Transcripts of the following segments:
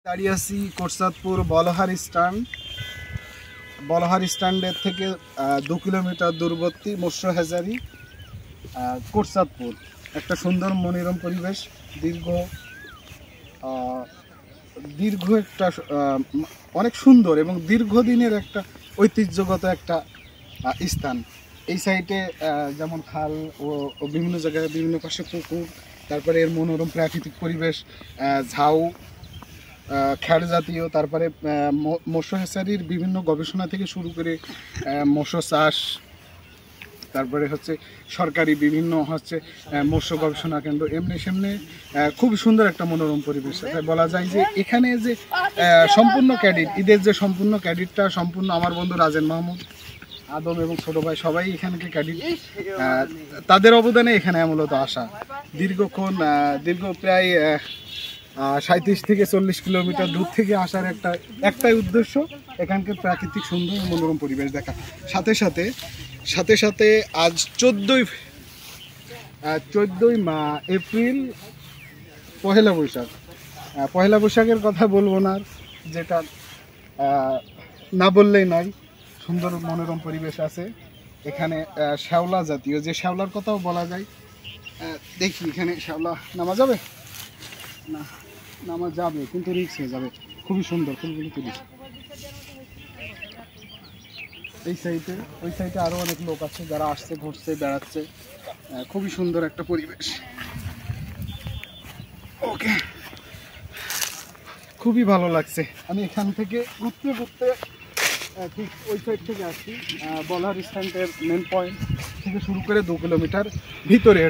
দাঁড়িয়ে আছি কোটচাঁদপুর বলহার স্ট্যান্ডের থেকে 2 কিলোমিটার দূরবর্তী মৎস্য হ্যাচারি কোটচাঁদপুর। একটা সুন্দর মনোরম পরিবেশ, দীর্ঘ একটা অনেক সুন্দর এবং দীর্ঘদিনের একটা ঐতিহ্যগত একটা স্থান। এই সাইডে যেমন খাল ও বিভিন্ন জায়গায় বিভিন্ন পাশে পুকুর, তারপরে এর মনোরম প্রাকৃতিক পরিবেশ, ঝাউ খ্যাড় জাতীয়, তারপরে মৎস্য হ্যাচারির বিভিন্ন গবেষণা থেকে শুরু করে মৎস্য চাষ, তারপরে হচ্ছে সরকারি বিভিন্ন মৎস্য গবেষণা কেন্দ্র, এমনি সেমনি খুব সুন্দর একটা মনোরম পরিবেশ। তাই বলা যায় যে এখানে যে সম্পূর্ণ ক্যাডেট, ঈদের যে সম্পূর্ণ ক্যাডেটটা সম্পূর্ণ আমার বন্ধু রাজেন মাহমুদ, আদম এবং ছোট ভাই সবাই এখানকে ক্যাডেট, তাদের অবদানে এখানে মূলত আসা। দীর্ঘ প্রায় 37 থেকে 40 কিলোমিটার দূর থেকে আসার একটাই উদ্দেশ্য, এখানকার প্রাকৃতিক সুন্দর মনোরম পরিবেশ দেখা। সাথে সাথে আজ 14ই এপ্রিল পহেলা বৈশাখের কথা বলবো না, যেটা না বললেই নয়। সুন্দর মনোরম পরিবেশ আছে এখানে। শ্যাওলা জাতীয় যে শ্যাওলার কথাও বলা যায়, দেখি এখানে শ্যাওলা নামা যাবে না, নামা যাবে কিন্তু রিস্ক হয়ে যাবে। খুবই সুন্দর ফুলগুলি তুলি। ওই সাইডে আরো অনেক লোক আছে যারা আসছে, ঘুরছে, বেড়াচ্ছে। খুবই সুন্দর একটা পরিবেশ। ওকে, খুবই ভালো লাগছে। আমি এখান থেকে ঘুরতে ঠিক ওই সাইড থেকে আসছি, বলহার স্ট্যান্ডের মেন পয়েন্ট থেকে শুরু করে 2 কিলোমিটার ভিতরে।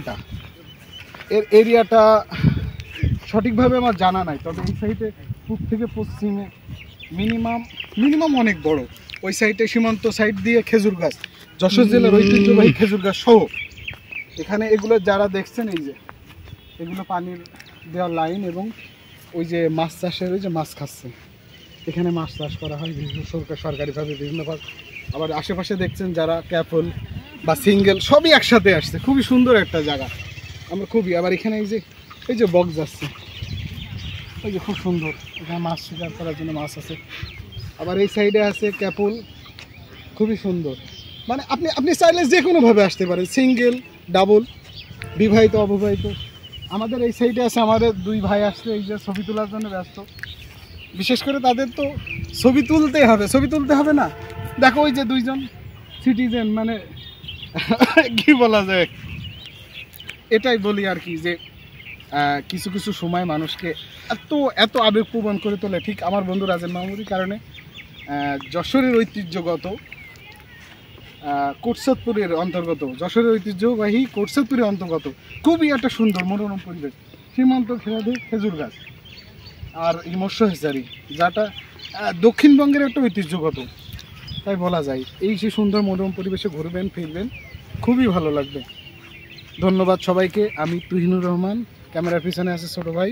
এর এরিয়াটা সঠিকভাবে আমার জানা নাই, তবে এই সাইডে পূর্ব থেকে পশ্চিমে মিনিমাম অনেক বড়। ওই সাইডে সীমান্ত সাইড দিয়ে খেজুর গাছ, যশোর জেলার ঐতিহ্যবাহী খেজুর গাছ সহ এখানে এগুলো যারা দেখছেন, এই যে এগুলো পানির দেওয়ার লাইন, এবং ওই যে মাছ চাষের ওই যে মাছ খাচ্ছে, এখানে মাছ চাষ করা হয় বিভিন্ন সরকারিভাবে বিভিন্নভাবে। আবার আশেপাশে দেখছেন যারা ক্যাপল বা সিঙ্গেল সবই একসাথে আসছে। খুবই সুন্দর একটা জায়গা। আমরা আবার এখানে এই যে বক্স যাচ্ছে, ওই যে খুব সুন্দর, এখানে মাছ শিকার করার জন্য মাছ আছে। আবার এই সাইডে আছে ক্যাপল, খুবই সুন্দর। মানে আপনি চাইলে যে কোনোভাবে আসতে পারেন, সিঙ্গেল, ডাবল, বিবাহিত, অবিবাহিত। আমাদের এই সাইডে আছে, আমাদের 2 ভাই আসছে এই যে ছবি তোলার জন্য ব্যস্ত। বিশেষ করে তাদের তো ছবি তুলতে হবে না। দেখো ওই যে 2 জন সিটিজেন, মানে কি বলা যায়, এটাই বলি আর কি, যে কিছু সময় মানুষকে এত আবেগপ্রবণ করে তোলে। ঠিক আমার বন্ধু রাজেন মাহমুদের কারণে যশোরের ঐতিহ্যগত কোটচাঁদপুরের অন্তর্গত, যশোরের ঐতিহ্যবাহী কোটচাঁদপুরের অন্তর্গত খুবই একটা সুন্দর মনোরম পরিবেশ, সীমান্ত ঘেরাতে খেজুর গাছ আর এই মৎস্য হ্যাচারি, যাটা দক্ষিণবঙ্গের একটা ঐতিহ্যগত। তাই বলা যায় এই সে সুন্দর মনোরম পরিবেশে ঘুরবেন ফিরবেন, খুবই ভালো লাগবে। ধন্যবাদ সবাইকে। আমি তুহিনুর রহমান, ক্যামেরার পিছনে আছে ছোট ভাই।